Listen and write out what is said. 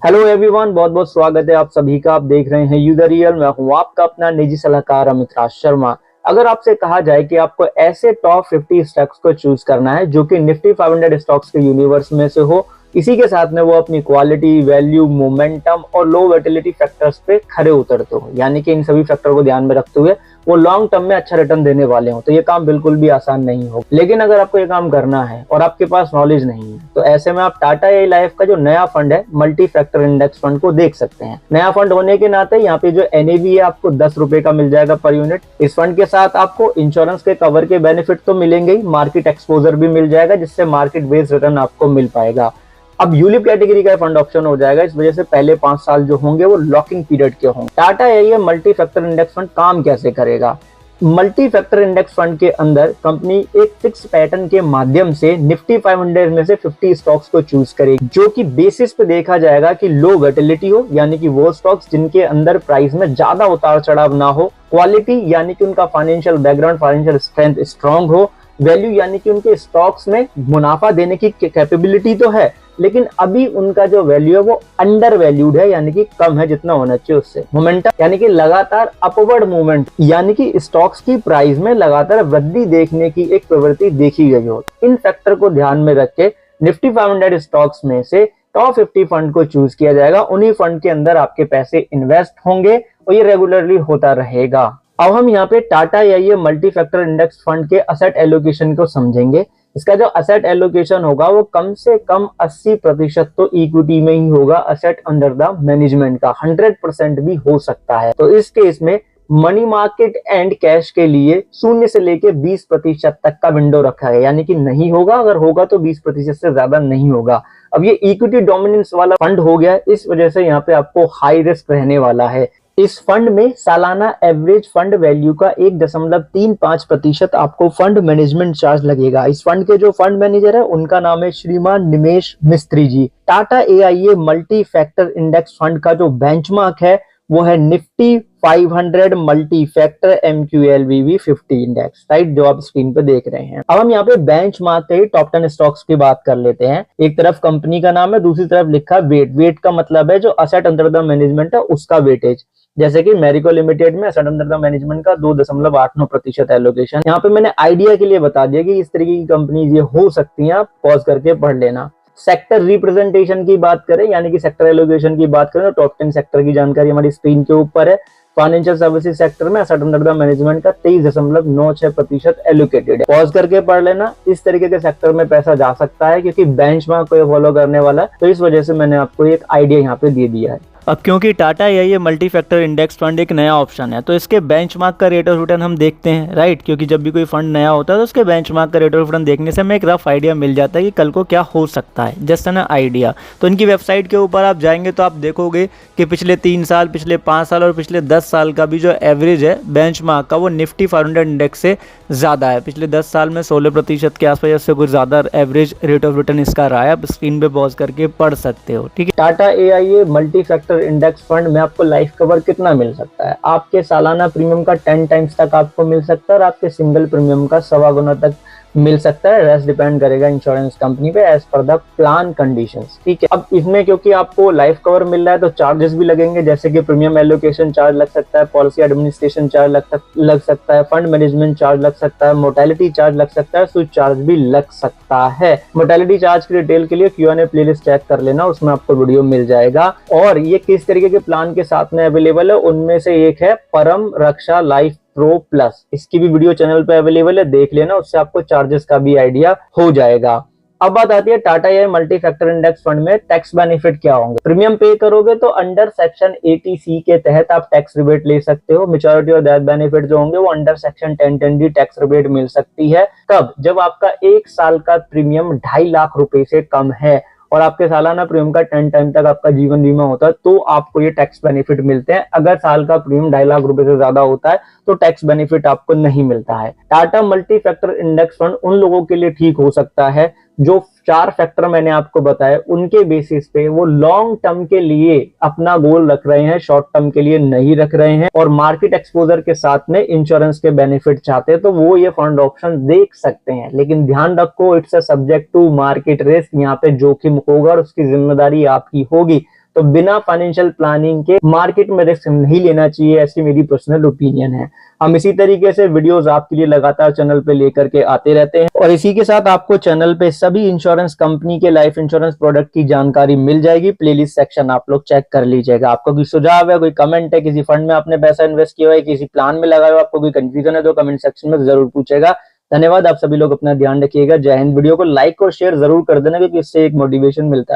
Hello everyone, बहुत बहुत स्वागत है आप सभी का। आप देख रहे हैं यू द रियल। मैं हूं आपका अपना निजी सलाहकार अमित राज शर्मा। अगर आपसे कहा जाए कि आपको ऐसे टॉप 50 स्टॉक्स को चूज करना है जो कि निफ्टी 500 स्टॉक्स के यूनिवर्स में से हो, इसी के साथ में वो अपनी क्वालिटी, वैल्यू, मोमेंटम और लो वोलेटिलिटी फैक्टर्स पे खरे उतरते हो, यानी कि इन सभी फैक्टर को ध्यान में रखते हुए वो लॉन्ग टर्म में अच्छा रिटर्न देने वाले हो, तो ये काम बिल्कुल भी आसान नहीं हो। लेकिन अगर आपको ये काम करना है और आपके पास नॉलेज नहीं है, तो ऐसे में आप टाटा ए लाइफ का जो नया फंड है, मल्टी फैक्टर इंडेक्स फंड को देख सकते हैं। नया फंड होने के नाते यहाँ पे जो एनएवी है आपको 10 रुपए का मिल जाएगा पर यूनिट। इस फंड के साथ आपको इंश्योरेंस के कवर के बेनिफिट तो मिलेंगे ही, मार्केट एक्सपोजर भी मिल जाएगा जिससे मार्केट बेस्ड रिटर्न आपको मिल पाएगा। अब यूलिप कैटेगरी का फंड ऑप्शन हो जाएगा, इस वजह से पहले 5 साल जो होंगे वो लॉकिंग पीरियड के होंगे। Tata a multi factor index fund काम कैसे करेगा? मल्टी फैक्टर इंडेक्स फंड के अंदर कंपनी एक फिक्स पैटर्न के माध्यम से निफ्टी 500 में से 50 स्टॉक्स को चूज करेगी, जो कि बेसिस पे देखा जाएगा कि लो वोलेटिलिटी हो, यानी कि वो स्टॉक्स जिनके अंदर प्राइस में ज्यादा उतार चढ़ाव ना हो, क्वालिटी यानी कि उनका financial background, financial strength strong हो, वैल्यू यानी कि उनके स्टॉक्स में मुनाफा देने की कैपेबिलिटी तो है लेकिन अभी उनका जो वैल्यू है वो अंडर वैल्यूड है, यानी कि कम है जितना होना चाहिए उससे। मोमेंटम यानी कि लगातार अपवर्ड मूवमेंट, यानी कि स्टॉक्स की प्राइस में लगातार वृद्धि देखने की एक प्रवृत्ति देखी गई हो। इन फैक्टर को ध्यान में रख के निफ्टी 500 स्टॉक्स में से टॉप 50 फंड को चूज किया जाएगा। उन्हीं फंड के अंदर आपके पैसे इन्वेस्ट होंगे और ये रेगुलरली होता रहेगा। अब हम यहाँ पे टाटा या मल्टी फैक्टर इंडेक्स फंड के असेट एलोकेशन को समझेंगे। इसका जो असेट एलोकेशन होगा वो कम से कम 80% तो इक्विटी में ही होगा, असेट अंडर द मैनेजमेंट का 100% भी हो सकता है। तो इस केस में मनी मार्केट एंड कैश के लिए 0 से लेके 20% तक का विंडो रखा है, यानी कि नहीं होगा, अगर होगा तो 20% से ज्यादा नहीं होगा। अब ये इक्विटी डोमिनेंस वाला फंड हो गया, इस वजह से यहाँ पे आपको हाई रिस्क रहने वाला है। इस फंड में सालाना एवरेज फंड वैल्यू का 1.35% आपको फंड मैनेजमेंट चार्ज लगेगा। इस फंड के जो फंड मैनेजर है उनका नाम है श्रीमान Nimesh Mistry ji. Tata a multi factor index fund का जो बेंचमार्क है वो है Nifty 500 multi factor MQLVV 50 index, right, जो आप स्क्रीन पे देख रहे हैं। अब हम यहाँ पे बेंचमार्क के टॉप 10 स्टॉक्स की बात कर लेते हैं। एक तरफ कंपनी का नाम है, दूसरी तरफ लिखा वेट। वेट का मतलब है जो असेट अंडर द मैनेजमेंट है उसका वेटेज। जैसे कि मैरिको लिमिटेड में असेट अंडर द मैनेजमेंट का 2.89% एलोकेशन। यहाँ पे मैंने आइडिया के लिए बता दिया कि इस तरीके की कंपनी ये हो सकती है, आप पॉज करके पढ़ लेना। सेक्टर रिप्रेजेंटेशन की बात करें, यानी कि सेक्टर एलोकेशन की बात करें, तो टॉप 10 सेक्टर की जानकारी हमारी स्क्रीन के ऊपर है। फाइनेंशियल सर्विसेज सेक्टर में असेट अंडर द मैनेजमेंट का 23.96% एलोकेटेड है। पॉज करके पढ़ लेना। इस तरीके के सेक्टर में पैसा जा सकता है क्योंकि बेंचमार्क को फॉलो करने वाला है, तो इस वजह से मैंने आपको एक आइडिया यहाँ पे दे दिया है। अब क्योंकि टाटा ये मल्टी फैक्टर इंडेक्स फंड एक नया ऑप्शन है, तो इसके बेंचमार्क का रेट ऑफ रिटर्न हम देखते हैं, राइट। क्योंकि जब भी कोई फंड नया होता है तो उसके बेंचमार्क का रेट ऑफ रिटर्न देखने से हमें एक रफ आइडिया मिल जाता है कि कल को क्या हो सकता है, जस्ट एन आइडिया। तो इनकी वेबसाइट के ऊपर आप जाएंगे तो आप देखोगे कि पिछले 3 साल, पिछले 5 साल और पिछले 10 साल का भी जो एवरेज है बेंचमार्क का वो निफ्टी 500 इंडेक्स से ज़्यादा है। पिछले 10 साल में 16% के आसपास, इससे कुछ ज़्यादा एवरेज रेट ऑफ रिटर्न इसका रहा है। आप स्क्रीन पे पॉज करके पढ़ सकते हो, ठीक है। Tata a multi factor index fund में आपको लाइफ कवर कितना मिल सकता है? आपके सालाना प्रीमियम का 10 टाइम्स तक आपको मिल सकता है और आपके सिंगल प्रीमियम का 1.25 गुना तक मिल सकता है। रेस्ट डिपेंड करेगा इंश्योरेंस कंपनी पे as per the plan conditions, ठीक है। अब इसमें क्योंकि आपको लाइफ कवर मिल रहा है तो चार्जेस भी लगेंगे, जैसे कि प्रीमियम एलोकेशन चार्ज लग सकता है, पॉलिसी एडमिनिस्ट्रेशन चार्ज लग सकता है, फंड मैनेजमेंट चार्ज लग सकता है, मोर्टेलिटी चार्ज लग सकता है, स्विच चार्ज भी लग सकता है। मोर्टेलिटी चार्ज की डिटेल के लिए Q&A प्लेलिस्ट चेक कर लेना, उसमें आपको वीडियो मिल जाएगा। और ये किस तरीके के प्लान के साथ में अवेलेबल है, उनमें से एक है परम रक्षा लाइफ प्रो प्लस। इसकी भी वीडियो चैनल पे अवेलेबल है, देख लेना, उससे आपको चार्जेस का भी आइडिया हो जाएगा। अब बात आती है Tata a multi factor index fund में टैक्स बेनिफिट क्या होंगे। प्रीमियम पे करोगे तो अंडर सेक्शन 80C के तहत आप टैक्स रिबेट ले सकते हो। मेच्योरिटी और डेथ बेनिफिट जो होंगे वो under section 1010D tax rebate मिल सकती है। कब? जब आपका 1 साल का प्रीमियम 2.5 लाख रुपए से कम है और आपके सालाना प्रीमियम का 10 टाइम तक आपका जीवन बीमा होता है तो आपको ये टैक्स बेनिफिट मिलते हैं। अगर साल का प्रीमियम 2.5 लाख रुपए से ज्यादा होता है तो टैक्स बेनिफिट आपको नहीं मिलता है। Tata multi factor index fund उन लोगों के लिए ठीक हो सकता है जो 4 फैक्टर मैंने आपको बताए उनके बेसिस पे वो लॉन्ग टर्म के लिए अपना गोल रख रहे हैं, शॉर्ट टर्म के लिए नहीं रख रहे हैं, और मार्केट एक्सपोजर के साथ में इंश्योरेंस के बेनिफिट चाहते हैं तो वो ये फंड ऑप्शन देख सकते हैं। लेकिन ध्यान रखो, it's a subject to market risk. यहाँ पे जोखिम होगा और उसकी जिम्मेदारी आपकी होगी। तो बिना फाइनेंशियल प्लानिंग के मार्केट में रिस्क नहीं लेना चाहिए, ऐसी मेरी पर्सनल ओपिनियन है। हम इसी तरीके से वीडियोस आपके लिए लगातार चैनल पे लेकर के आते रहते हैं और इसी के साथ आपको चैनल पे सभी इंश्योरेंस कंपनी के लाइफ इंश्योरेंस प्रोडक्ट की जानकारी मिल जाएगी। प्लेलिस्ट सेक्शन आप लोग चेक कर लीजिएगा। आपको कोई सुझाव है, कोई कमेंट है, किसी फंड में आपने पैसा इन्वेस्ट किया है, किसी प्लान में लगाया हो, आपको कोई कंफ्यूजन है तो कमेंट सेक्शन में जरूर पूछेगा। धन्यवाद। आप सभी लोग अपना ध्यान रखिएगा। जय हिंद। वीडियो को लाइक और शेयर जरूर कर देना क्योंकि इससे एक मोटिवेशन मिलता है।